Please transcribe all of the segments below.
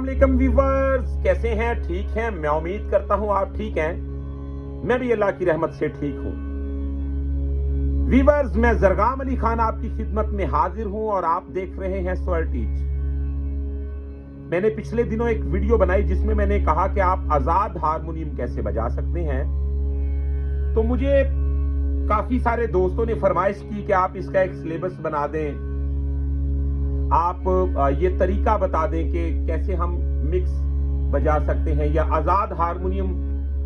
वालेकुम व्यूअर्स, कैसे हैं? ठीक हैं? मैं उम्मीद करता हूं आप ठीक हैं। मैं भी अल्लाह की रहमत से ठीक हूं। व्यूअर्स, मैं जरगाम अली खान आपकी खिदमत में हाजिर हूं और आप देख रहे हैं सॉइल टीच। मैंने पिछले दिनों एक वीडियो बनाई जिसमें मैंने कहा कि आप आजाद हारमोनियम कैसे बजा सकते हैं। तो मुझे काफी सारे दोस्तों ने फरमाइश की कि आप इसका एक सिलेबस बना दें, आप ये तरीका बता दें कि कैसे हम मिक्स बजा सकते हैं या आजाद हारमोनियम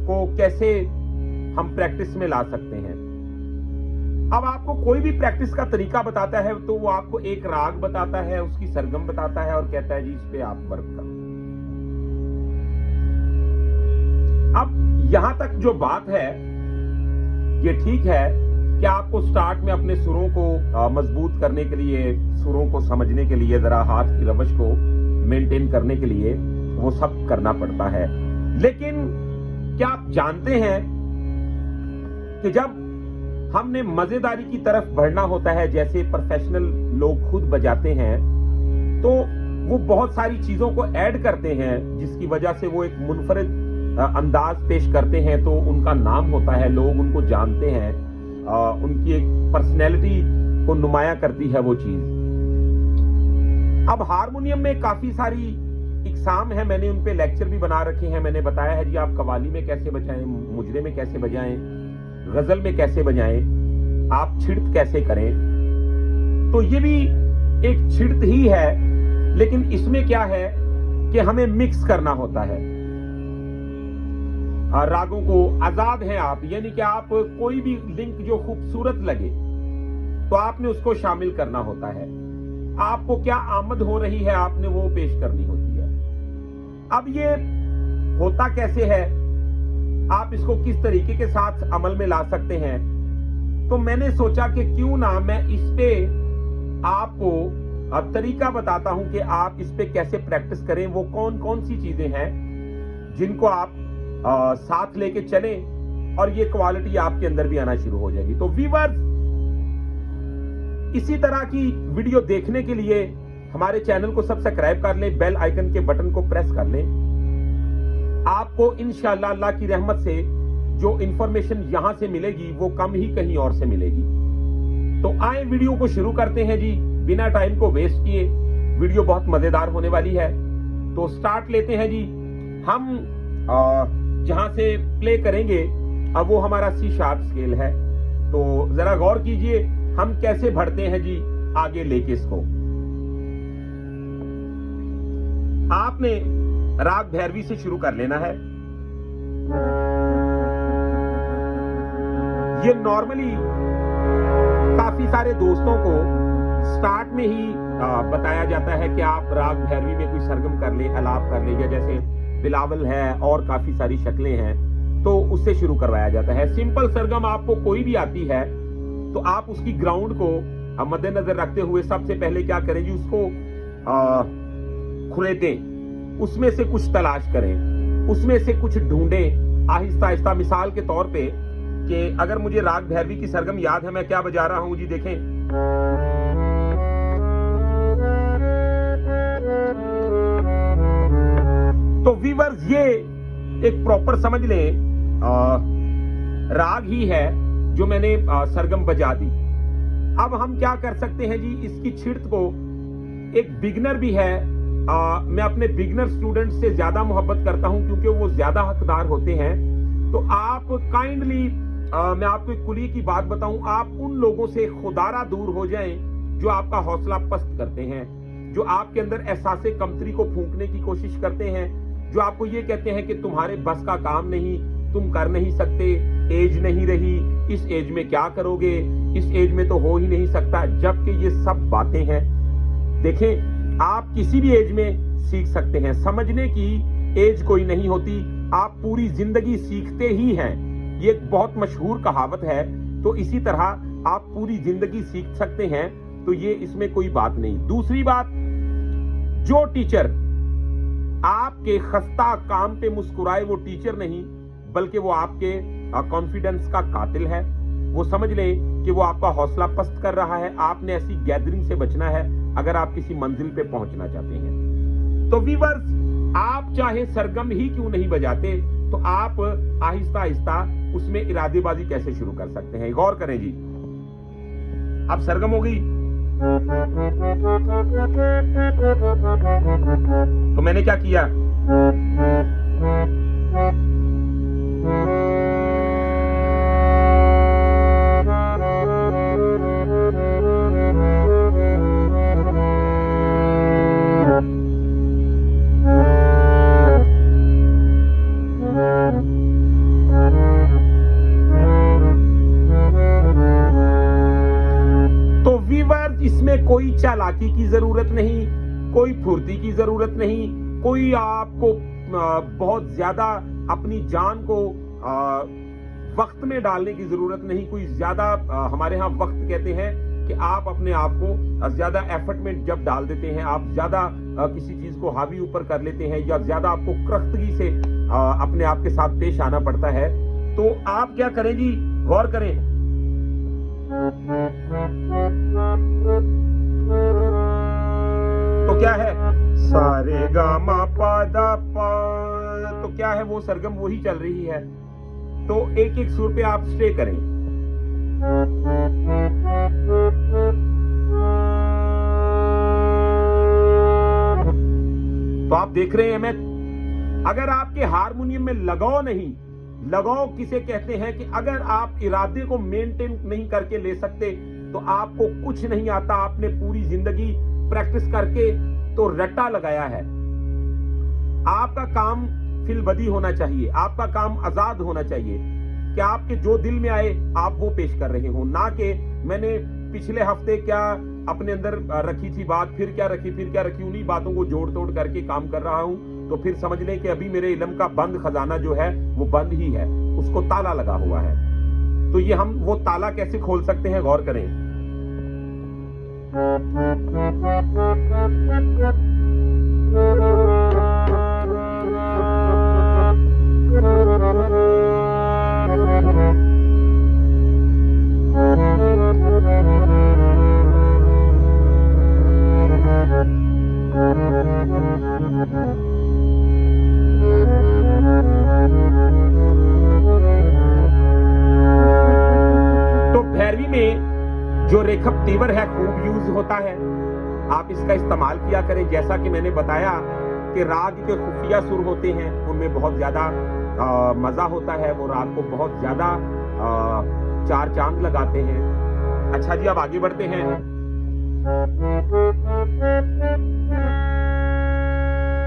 को कैसे हम प्रैक्टिस में ला सकते हैं। अब आपको कोई भी प्रैक्टिस का तरीका बताता है तो वो आपको एक राग बताता है, उसकी सरगम बताता है और कहता है जी इस पे आप वर्क करो। अब यहां तक जो बात है ये ठीक है कि आपको स्टार्ट में अपने सुरों को मजबूत करने के लिए, सुरों को समझने के लिए, जरा हाथ की रवश को मेंटेन करने के लिए वो सब करना पड़ता है। लेकिन क्या आप जानते हैं कि जब हमने मजेदारी की तरफ बढ़ना होता है, जैसे प्रोफेशनल लोग खुद बजाते हैं, तो वो बहुत सारी चीजों को ऐड करते हैं जिसकी वजह से वो एक मुनफरिद अंदाज पेश करते हैं, तो उनका नाम होता है, लोग उनको जानते हैं, उनकी एक पर्सनैलिटी को नुमाया करती है वो चीज। अब हारमोनियम में काफी सारी इकसाम है, मैंने उन पे लेक्चर भी बना रखे हैं। मैंने बताया है जी आप कवाली में कैसे बजाएं, मुजरे में कैसे बजाएं, गजल में कैसे बजाएं, आप छिड़त कैसे करें। तो ये भी एक छिड़त ही है, लेकिन इसमें क्या है कि हमें मिक्स करना होता है रागों को। आजाद हैं आप, यानी कि आप कोई भी लिंक जो खूबसूरत लगे तो आपने उसको शामिल करना होता है। आपको क्या आमद हो रही है आपने वो पेश करनी होती है। अब ये होता कैसे है, आप इसको किस तरीके के साथ अमल में ला सकते हैं, तो मैंने सोचा कि क्यों ना मैं इस पे आपको तरीका बताता हूं कि आप इस पे कैसे प्रैक्टिस करें। वो कौन कौन सी चीजें हैं जिनको आप साथ लेके चलें और ये क्वालिटी आपके अंदर भी आना शुरू हो जाएगी। तो व्यूअर्स, इसी तरह की वीडियो देखने के लिए हमारे चैनल को सब्सक्राइब कर लें, बेल आइकन के बटन को प्रेस कर लें। आपको इंशाअल्लाह अल्लाह की रहमत से जो इंफॉर्मेशन यहां से मिलेगी वो कम ही कहीं और से मिलेगी। तो आए वीडियो को शुरू करते हैं जी, बिना टाइम को वेस्ट किए। वीडियो बहुत मजेदार होने वाली है, तो स्टार्ट लेते हैं जी। हम जहां से प्ले करेंगे अब वो हमारा सी शार्प स्केल है, तो जरा गौर कीजिए हम कैसे बढ़ते हैं जी आगे लेके इसको। आपने राग भैरवी से शुरू कर लेना है। ये नॉर्मली काफी सारे दोस्तों को स्टार्ट में ही बताया जाता है कि आप राग भैरवी में कोई सरगम कर ले, अलाप कर ले, या जैसे बिलावल है और काफी सारी शक्लें हैं तो उससे शुरू करवाया जाता है। सिंपल सरगम आपको कोई भी आती है तो आप उसकी ग्राउंड को मद्देनजर रखते हुए सबसे पहले क्या करें जी, उसको खुलेतें, उसमें से कुछ तलाश करें, उसमें से कुछ ढूंढें आहिस्ता आहिस्ता। मिसाल के तौर पे कि अगर मुझे राग भैरवी की सरगम याद है, मैं क्या बजा रहा हूं जी, देखें। तो व्यूअर्स, ये एक प्रॉपर समझ लें राग ही है जो मैंने सरगम बजा दी। अब हम क्या कर सकते हैं जी, इसकी छिड़त को एक बिगनर भी है, मैं अपने बिगनर स्टूडेंट से ज्यादा मोहब्बत करता हूं क्योंकि वो ज्यादा हकदार होते हैं। तो आप काइंडली, मैं आपको एक कुली की बात बताऊं, आप उन लोगों से खुदारा दूर हो जाएं जो आपका हौसला पस्त करते हैं, जो आपके अंदर एहसासे कमतरी को फूंकने की कोशिश करते हैं, जो आपको ये कहते हैं कि तुम्हारे बस का काम नहीं, तुम कर नहीं सकते, एज नहीं रही, इस एज में क्या करोगे, इस एज में तो हो ही नहीं सकता। जबकि ये सब बातें हैं। देखें, आप किसी भी एज में सीख सकते हैं, समझने की एज कोई नहीं होती, आप पूरी जिंदगी सीखते ही हैं। ये एक बहुत मशहूर कहावत है। तो इसी तरह आप पूरी जिंदगी सीख सकते हैं, तो ये इसमें कोई बात नहीं। दूसरी बात, जो टीचर आपके खस्ता काम पे मुस्कुराए वो टीचर नहीं, बल्कि वो आपके कॉन्फिडेंस का कातिल है। वो समझ लें कि वो आपका हौसला पस्त कर रहा है। आपने ऐसी गैदरिंग से बचना है अगर आप किसी मंजिल पे पहुंचना चाहते हैं। तो व्यूअर्स, आप चाहे सरगम ही क्यों नहीं बजाते, तो आप आहिस्ता आहिस्ता उसमें इरादेबाजी कैसे शुरू कर सकते हैं, गौर करें जी। अब सरगम हो गई, तो मैंने क्या किया, इसमें कोई चालाकी की जरूरत नहीं, कोई फुर्ती की जरूरत नहीं, कोई आपको बहुत ज्यादा अपनी जान को वक्त में डालने की जरूरत नहीं, कोई ज्यादा हमारे यहाँ वक्त कहते हैं कि आप अपने आप को ज्यादा एफर्ट में जब डाल देते हैं, आप ज्यादा किसी चीज को हावी ऊपर कर लेते हैं, या ज्यादा आपको करख्तगी से अपने आप के साथ पेश आना पड़ता है, तो आप क्या करें जी, गौर करें। तो क्या है, सारे गामा पादा पा, तो क्या है, वो सरगम वही चल रही है। तो एक एक सुर पे आप स्टे करें। तो आप देख रहे हैं, मैं अगर आपके हारमोनियम में लगाव नहीं, लगाव किसे कहते हैं कि अगर आप इरादे को मेंटेन नहीं करके ले सकते तो आपको कुछ नहीं आता। आपने पूरी जिंदगी प्रैक्टिस करके तो रट्टा लगाया है। आपका काम फिलबदी होना चाहिए, आपका काम आजाद होना चाहिए कि आपके जो दिल में आए आप वो पेश कर रहे हो, ना कि मैंने पिछले हफ्ते क्या अपने अंदर रखी थी बात, फिर क्या रखी, उन्हीं बातों को जोड़ तोड़ करके काम कर रहा हूं, तो फिर समझ लें कि अभी मेरे इल्म का बंद खजाना जो है वो बंद ही है, उसको ताला लगा हुआ है। तो ये हम वो ताला कैसे खोल सकते हैं, गौर करें। तो भैरवी में जो रेखप तीवर है खूब यूज होता है, आप इसका इस्तेमाल किया करें। जैसा कि मैंने बताया कि राग के खुफिया सुर होते हैं, उनमें बहुत ज्यादा मजा होता है, वो राग को बहुत ज्यादा चार चांद लगाते हैं। अच्छा जी, अब आगे बढ़ते हैं।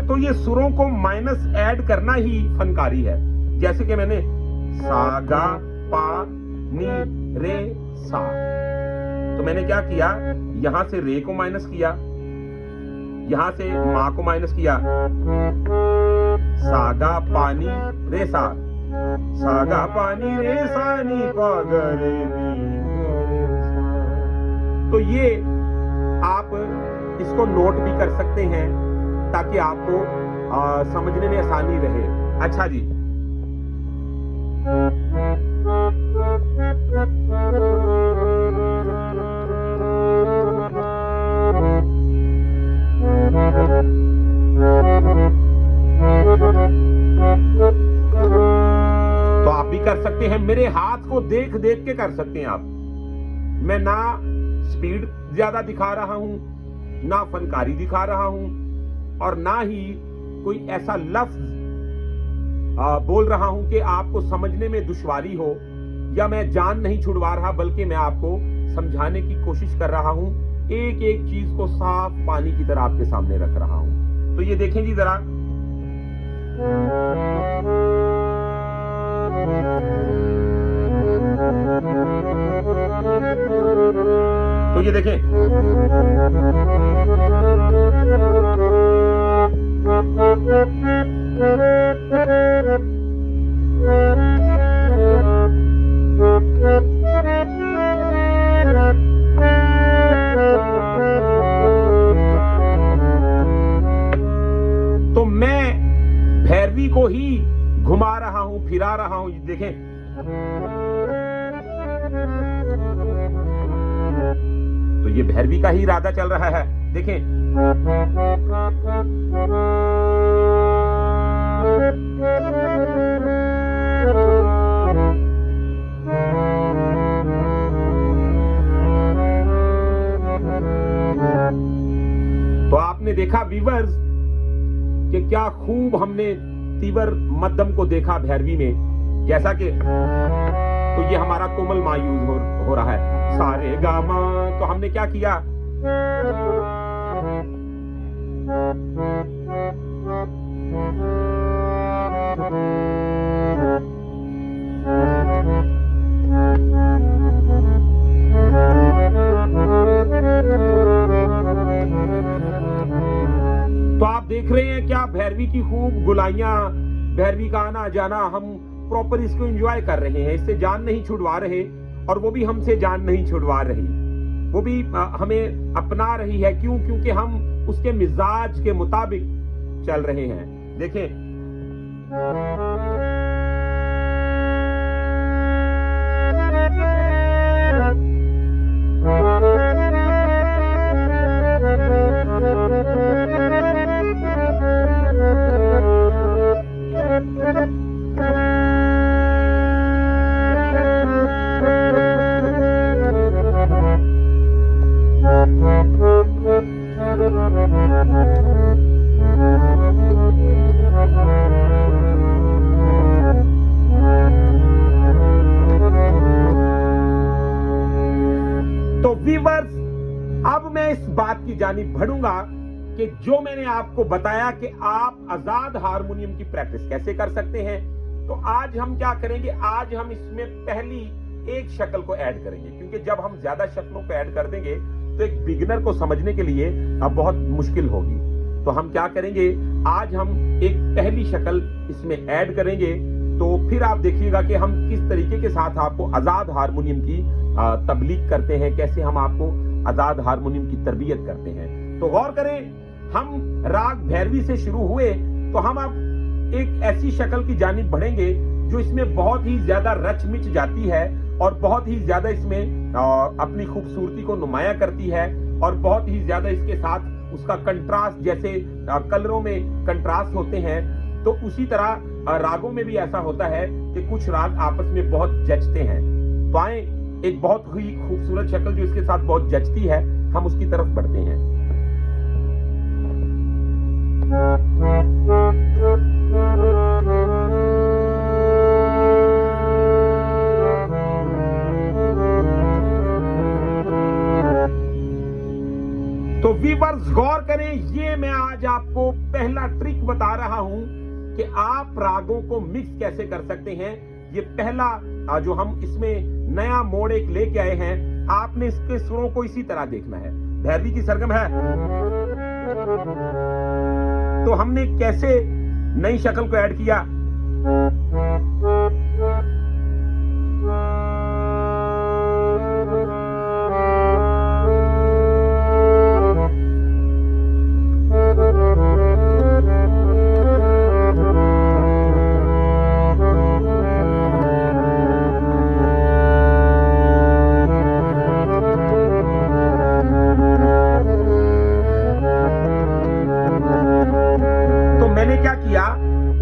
तो ये सुरों को माइनस ऐड करना ही फनकारी है। जैसे कि मैंने सा गा पा नी रे सा, तो मैंने क्या किया, यहां से रे को माइनस किया, यहां से मा को माइनस किया, सागा पानी रे सा, सागा पानी रे सा नी पा ग रे नी। तो ये आप इसको नोट भी कर सकते हैं ताकि आपको समझने में आसानी रहे। अच्छा जी, तो आप भी कर सकते हैं, मेरे हाथ को देख देख के कर सकते हैं आप। मैं ना स्पीड ज्यादा दिखा रहा हूं, ना फनकारी दिखा रहा हूं, और ना ही कोई ऐसा लफ्ज बोल रहा हूं कि आपको समझने में दुश्वारी हो, या मैं जान नहीं छुड़वा रहा, बल्कि मैं आपको समझाने की कोशिश कर रहा हूं। एक एक चीज को साफ पानी की तरह आपके सामने रख रहा हूं। तो ये देखें जी जरा, तो ये देखें, तो मैं भैरवी को ही घुमा रहा हूं, फिरा रहा हूं। देखें, तो ये भैरवी का ही इरादा चल रहा है। देखें, वीवर्स कि क्या खूब हमने तीवर मध्यम को देखा भैरवी में, जैसा कि तो ये हमारा कोमल मा यूज हो रहा है, सारे गामा। तो हमने क्या किया, तो आप देख रहे हैं क्या भैरवी की खूब गुलाइयां, भैरवी का आना जाना, हम प्रॉपर इसको एंजॉय कर रहे हैं, इससे जान नहीं छुड़वा रहे और वो भी हमसे जान नहीं छुड़वा रही, वो भी हमें अपना रही है। क्यों? क्योंकि हम उसके मिजाज के मुताबिक चल रहे हैं। देखें, तो व्यूअर्स, अब मैं इस बात की जानिब बढ़ूंगा कि जो मैंने आपको बताया कि आप आजाद हारमोनियम की प्रैक्टिस कैसे कर सकते हैं। तो आज हम क्या करेंगे, आज हम इसमें पहली एक शक्ल को ऐड करेंगे, क्योंकि जब हम ज्यादा शक्लों को ऐड कर देंगे तो एक बिगिनर को समझने के लिए अब बहुत मुश्किल होगी। तो हम क्या करेंगे, आज हम एक पहली शक्ल इसमें ऐड करेंगे। तो फिर आप देखिएगा कि हम किस तरीके के साथ आपको आजाद हारमोनियम की तबलीग करते हैं, कैसे हम आपको आजाद हारमोनियम की तरबियत करते हैं। तो गौर करें, हम राग भैरवी से शुरू हुए तो हम अब एक ऐसी शक्ल की जानिब बढ़ेंगे जो इसमें बहुत ही ज्यादा रच मिच जाती है और बहुत ही ज्यादा इसमें अपनी खूबसूरती को नुमाया करती है और बहुत ही ज्यादा इसके साथ उसका कंट्रास्ट, जैसे कलरों में कंट्रास्ट होते हैं, तो उसी तरह रागों में भी ऐसा होता है कि कुछ राग आपस में बहुत जचते हैं। तो आए, एक बहुत ही खूबसूरत शक्ल जो इसके साथ बहुत जचती है, हम उसकी तरफ बढ़ते हैं। तो व्यूअर्स गौर करें, ये मैं आज आपको पहला ट्रिक बता रहा हूं कि आप रागों को मिक्स कैसे कर सकते हैं। ये पहला जो हम इसमें नया मोड़ एक लेके आए हैं, आपने इसके सुरों को इसी तरह देखना है। भैरवी की सरगम है, तो हमने कैसे नई शक्ल को ऐड किया,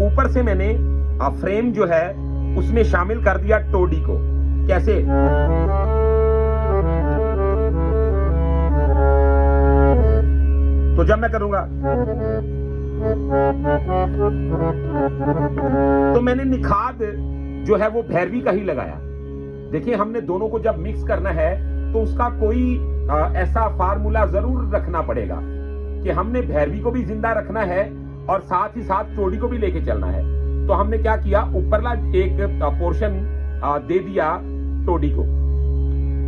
ऊपर से मैंने फ्रेम जो है उसमें शामिल कर दिया टोडी को। कैसे, तो जब मैं करूंगा तो मैंने निखाद जो है वो भैरवी का ही लगाया। देखिए, हमने दोनों को जब मिक्स करना है तो उसका कोई ऐसा फार्मूला जरूर रखना पड़ेगा कि हमने भैरवी को भी जिंदा रखना है और साथ ही साथ टोडी को भी लेके चलना है। तो हमने क्या किया, ऊपरला एक पोर्शन दे दिया टोडी को,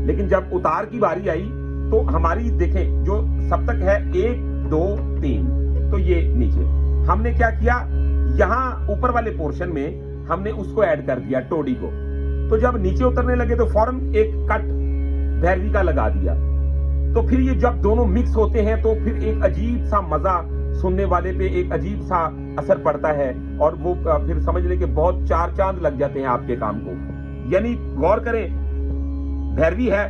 लेकिन जब उतार की बारी आई तो हमारी देखें जो सप्तक है 1 2 3, तो ये नीचे हमने क्या किया, यहां ऊपर वाले पोर्शन में हमने उसको ऐड कर दिया टोडी को। तो जब नीचे उतरने लगे तो फौरन एक कट भैरवी का लगा दिया। तो फिर ये जब दोनों मिक्स होते हैं तो फिर एक अजीब सा मजा, सुनने वाले पे एक अजीब सा असर पड़ता है और वो फिर समझ ले कि बहुत 4 चांद लग जाते हैं आपके काम को। यानी गौर करें, भैरवी है,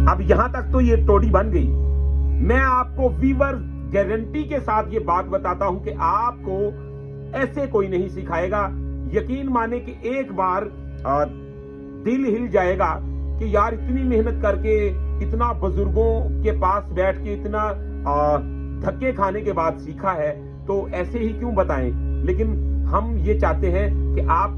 अब यहां तक तो ये टोडी बन गई। मैं आपको वीवर गारंटी के साथ ये बात बताता हूं कि आपको ऐसे कोई नहीं सिखाएगा। यकीन माने कि एक बार दिल हिल जाएगा कि यार इतनी मेहनत करके, इतना बुजुर्गों के पास बैठ के, इतना धक्के खाने के बाद सीखा है, तो ऐसे ही क्यों बताएं। लेकिन हम ये चाहते हैं कि आप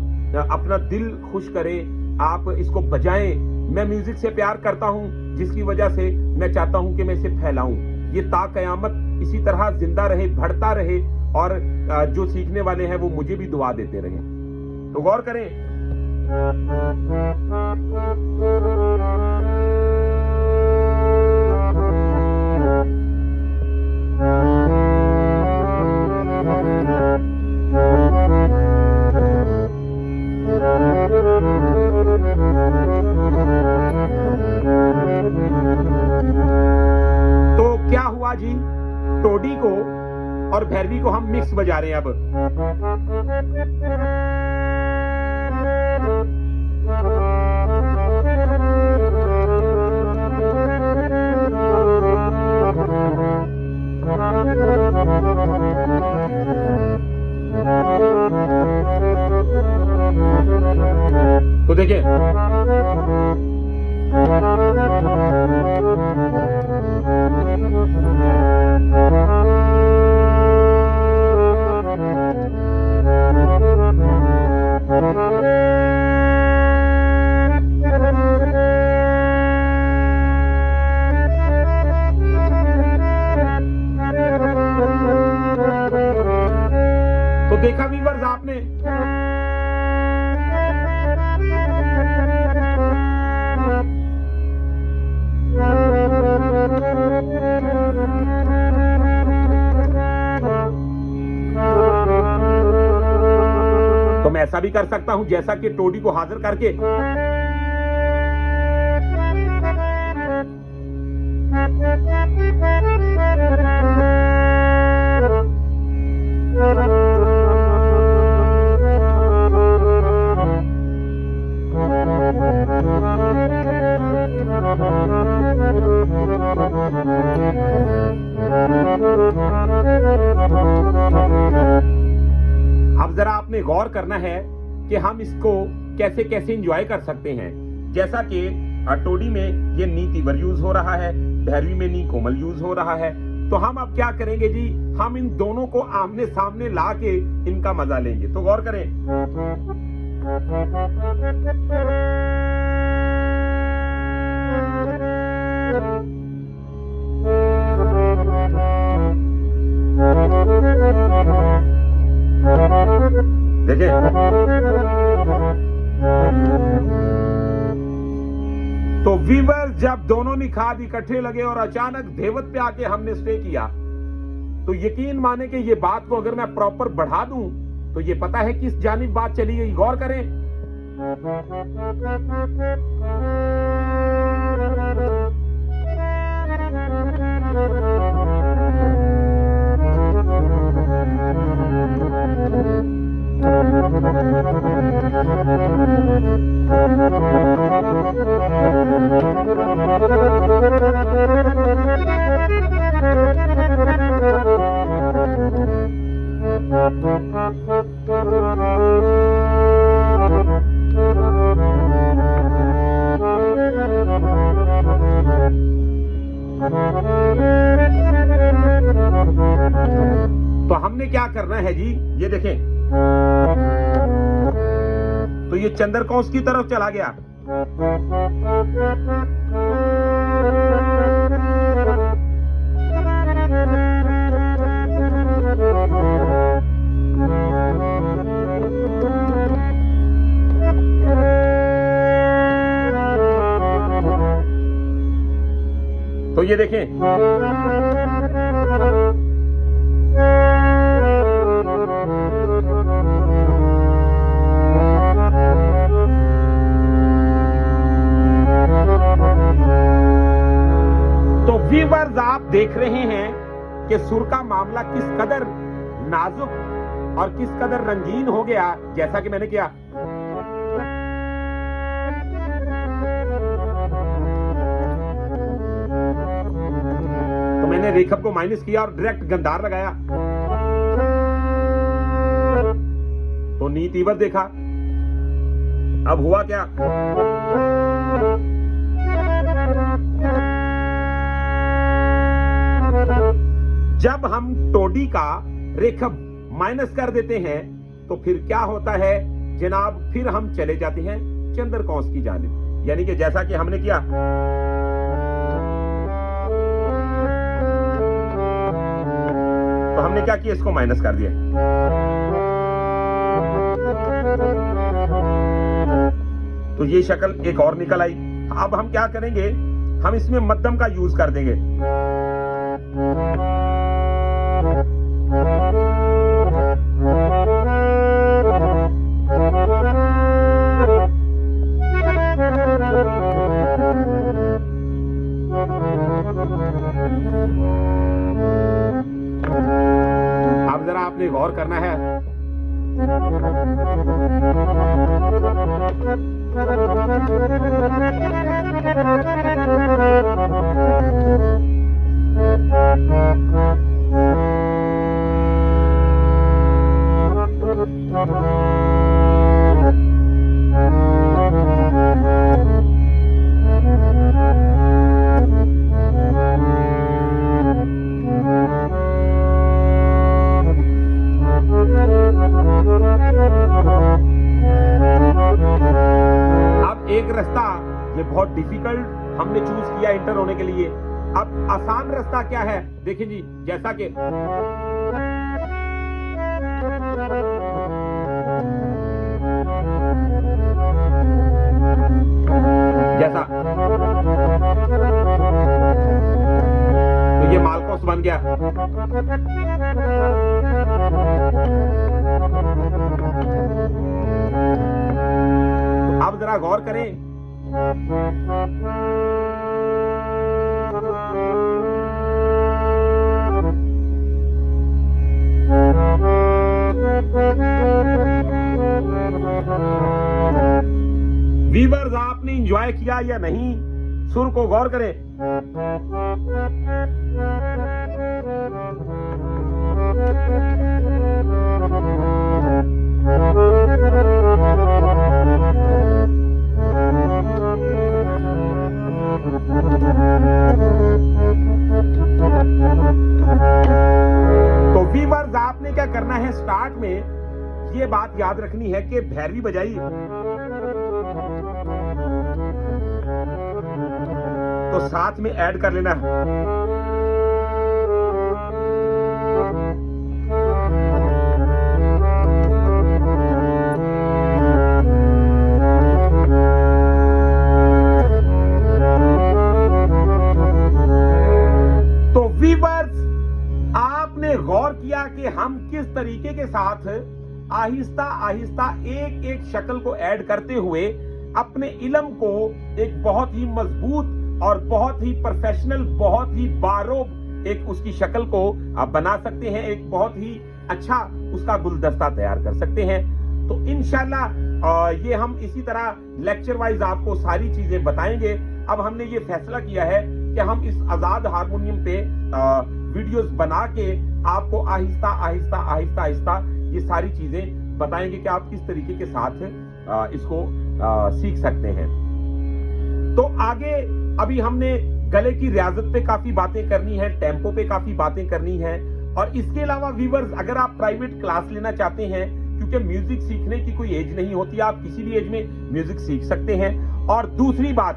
अपना दिल खुश करें, आप इसको बजाएं। मैं म्यूजिक से प्यार करता हूं, जिसकी वजह से मैं चाहता हूं कि मैं इसे फैलाऊं। ये ता कयामत इसी तरह जिंदा रहे, बढ़ता रहे, और जो सीखने वाले हैं वो मुझे भी दुआ देते रहे। तो गौर करें। तो क्या हुआ जी, टोडी को और भैरवी को हम मिक्स बजा रहे हैं अब। तो देखिए, तो देखा व्यूअर्स आपने। तो मैं ऐसा भी कर सकता हूं जैसा कि टोडी को हाजिर करके। अब जरा आपने गौर करना है कि हम इसको कैसे कैसे एंजॉय कर सकते हैं। जैसा कि टोडी में ये नी तीवर यूज हो रहा है, भैरवी में नी कोमल यूज हो रहा है। तो हम अब क्या करेंगे जी, हम इन दोनों को आमने सामने ला के इनका मजा लेंगे। तो गौर करें। देखिए, तो वीवर्स जब दोनों निखाद इकट्ठे लगे और अचानक धेवत पे आके हमने स्टे किया, तो यकीन माने कि ये बात को अगर मैं प्रॉपर बढ़ा दूं तो ये पता है किस जानिब बात चली गई। गौर करें। तो हमने क्या करना है जी, ये देखें। तो ये चंद्र कौंस की तरफ चला गया। तो ये देखें, तो व्यूअर्स आप देख रहे हैं कि सुर का मामला किस कदर नाजुक और किस कदर रंगीन हो गया, जैसा कि मैंने किया। तो मैंने रेखब को माइनस किया और डायरेक्ट गंधार लगाया। नी तीवर देखा। अब हुआ क्या, जब हम टोडी का रेखा माइनस कर देते हैं तो फिर क्या होता है जनाब, फिर हम चले जाते हैं चंद्रकौंस की जानिब। यानी कि जैसा कि हमने किया, तो हमने क्या किया, इसको माइनस कर दिया। तो ये शक्ल एक और निकल आई। अब हम क्या करेंगे, हम इसमें मध्यम का यूज कर देंगे। अब जरा आपने गौर करना है, एक रास्ता ये बहुत डिफिकल्ट हमने चूज किया इंटर होने के लिए। अब आसान रास्ता क्या है, देखिए जी, जैसा कि जैसा तो ये मालकोस बन गया। अब जरा गौर करें, वीवर्स आपने एंजॉय किया या नहीं, सुर को गौर करें। तो वीवर्स आपने क्या करना है, स्टार्ट में ये बात याद रखनी है कि भैरवी बजाई तो साथ में ऐड कर लेना है। तो वीवर्स आपने गौर किया कि हम किस तरीके के साथ आहिस्ता आहिस्ता एक एक शक्ल को ऐड करते हुए अपने इल्म को एक बहुत ही मजबूत और बहुत ही प्रोफेशनल, बहुत ही बारोब एक उसकी शक्ल को आप बना सकते हैं, एक बहुत ही अच्छा उसका गुलदस्ता तैयार कर सकते हैं। तो इंशाल्लाह ये हम इसी तरह लेक्चर वाइज आपको सारी चीजें बताएंगे। अब हमने ये फैसला किया है कि हम इस आजाद हारमोनियम पे वीडियोस बना के आपको आहिस्ता आहिस्ता आहिस्ता आहिस्ता ये सारी चीजें बताएंगे कि आप किस तरीके के साथ इसको सीख सकते हैं। तो आगे अभी हमने गले की रियाजत पे काफी बातें करनी है, टेम्पो पे काफी बातें करनी है, और इसके अलावा व्यूअर्स अगर आप प्राइवेट क्लास लेना चाहते हैं, क्योंकि म्यूजिक सीखने की कोई एज नहीं होती, आप किसी भी एज में म्यूजिक सीख सकते हैं। और दूसरी बात,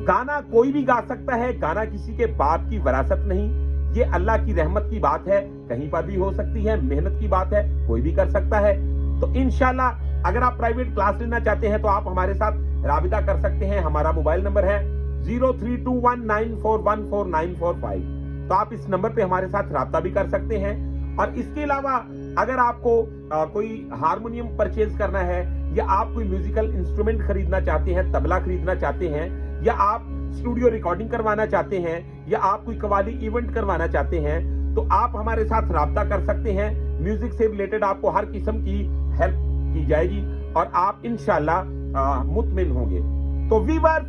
गाना कोई भी गा सकता है, गाना किसी के बाप की विरासत नहीं, ये अल्लाह की रहमत की बात है, कहीं पर भी हो सकती है, मेहनत की बात है, कोई भी कर सकता है। तो इंशाल्लाह अगर आप प्राइवेट क्लास लेना चाहते हैं तो आप हमारे साथ राबिता कर सकते हैं। हमारा मोबाइल नंबर है 0321941495। तो आप इस नंबर पे हमारे साथ राब्ता भी कर सकते हैं। और इसके अलावा अगर आपको कोई हारमोनियम परचेज करना है, या आप कोई म्यूजिकल इंस्ट्रूमेंट खरीदना चाहते हैं, तबला खरीदना चाहते हैं, या आप स्टूडियो रिकॉर्डिंग करवाना चाहते हैं, या आप कोई कवाली इवेंट करवाना चाहते हैं, तो आप हमारे साथ राब्ता कर सकते हैं। म्यूजिक से रिलेटेड आपको हर किस्म की हेल्प की जाएगी और आप इंशाल्लाह मुतमिन होंगे। तो व्यूअर्स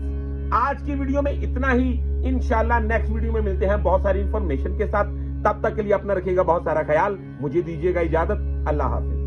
आज की वीडियो में इतना ही। इंशाल्लाह नेक्स्ट वीडियो में मिलते हैं बहुत सारी इंफॉर्मेशन के साथ। तब तक के लिए अपना रखिएगा बहुत सारा ख्याल। मुझे दीजिएगा इजाजत। अल्लाह हाफिज।